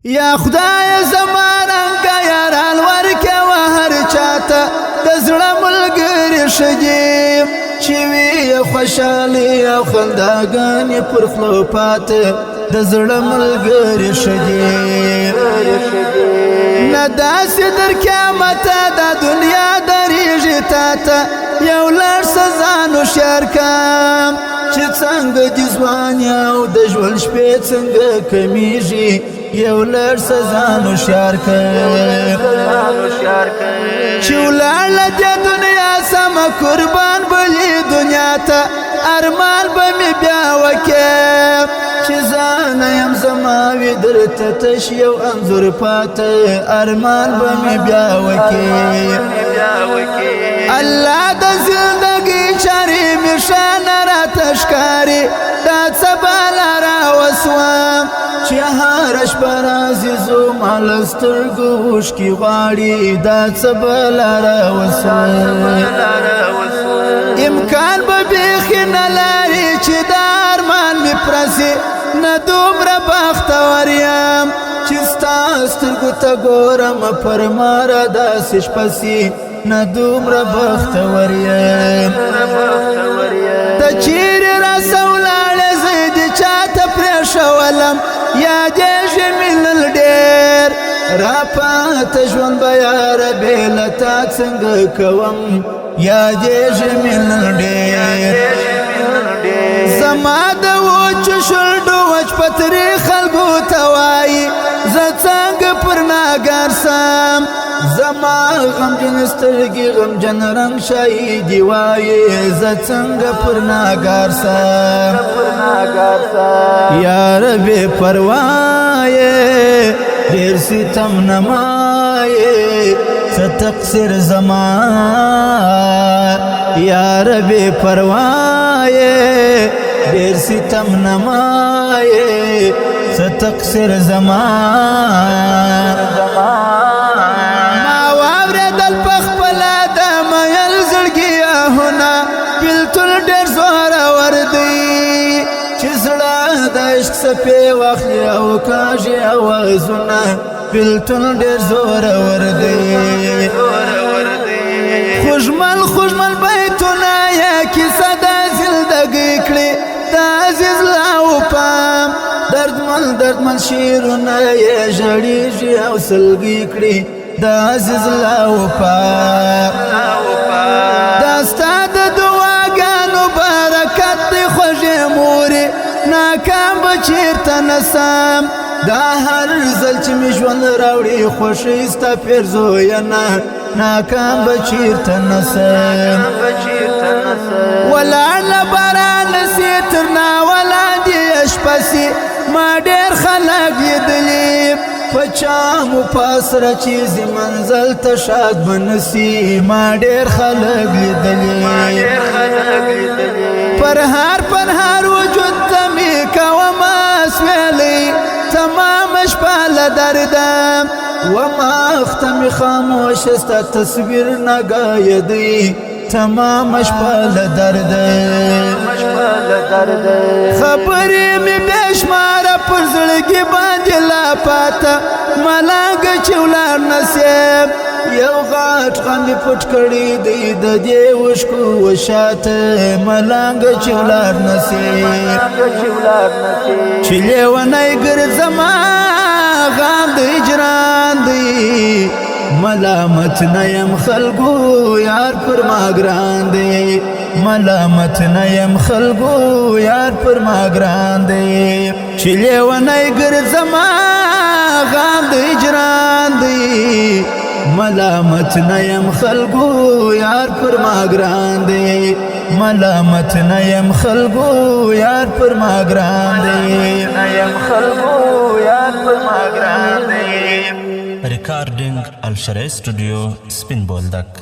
یا خدای زماننګه یاران ورکه و هر چاته د زړه ملګری شګي چې وي خوشالي او خنداګانې پر خلو پاته د زړه ملګری شګي نه داسې در قیامت د دنیا درېږي تاته یو لړ سزا نو شر کم چې څنګه د ځوانۍ او د ژوند شپې څنګه کمیږي یو لړ سزا نو شر کم چې ولاړه د دنیا سمه قربان بلې دنیا ته ارمان به مې بیا وکړې چې زه یم زما وي درته تش یو انځور پاته ارمان به مې بیا وکړې الله د زندګۍ چارې مې ښه راته ښکاري دا څه بلا راوسوم چې هره شپه راځي زما له سترګو اوښکې غواړي دا څه بلا راوسوم امکان به بیخي نه لري چې دا ارمان مې پرسي نه دومره بختور یم چې ستا سترګو ته ګورم پر ما را داسې شپه سي نه دومره بختور یم ته چیرې راسه ولاړې زه دې چاته پرېښولم یادېږي مې نن ډېر راپاته ژوند به یاره بې له تا څنګه کوم یادېږي مې نن ډېر زما د وچو شونډو وچ پترې خلکو ته وایي زه څنګه پر ناګار سم زما غمجن سترګې غمجن رنګ شهیدي وایي زه څنګه پر ناګار سم یاره بې پروا یې ډېر ستم نمایې څه تقصیر زما یاره بې پروا یې ډېر ستم نمایې څه تقصیر زما ما واورېدل په خپله د میل زړګي آهونه بېلتون ډېر زورور دی چې زړه د عشق څپې واخلي او کاږي اوازونه بېلتون ډېر زورور دی خوږمن بیتونه یې کیسه د زندګۍ کړي د عزیز لاو پام دردمن شعرونه یې ژړېږي او سلګۍ کړي د عزیز لاو پام دا ستا د دعاګانو برکت دی خوږې مورې ناکام به چېرته نسم دا هر ځل چې مې ژوند راوړي خوښۍ ستا پیرزوینه ناکام به چېرته نسم ولاړ له باران سي تر ناولاندې شپه سي ما ډېر خلک لیدلي په چامو پاسره چې زی منزل ته شاد به نسي ما ډېر خلک لیدلي پرهار وجود ته مې کومه سویلی تمام شپه له دردم وما ختم خاموش ستا تصویر نگایدی تمام شپه له دردم خبرې مې بېشماره پر زړګي باندې لا پاته ملنګه چې ولاړ نسیم یو غټ غم مې پټ کړی دی د دې اوښکو وشاته ملنګه چې ولاړ نسیم چې لیونی ګرځمه غم د هجران دی ملامت نه یم خلکو یار پر ما ګران دی ملامت نه یم خلکو یار پر ما ګران دی چې لیونی ګرځمه غم د هجران دی ملامت نه یم خلکو یار پر ما ګران دی ملامت نه یم خلکو یار پر ما ګران دی Recording Al Sharai Studio, Spin Boldak.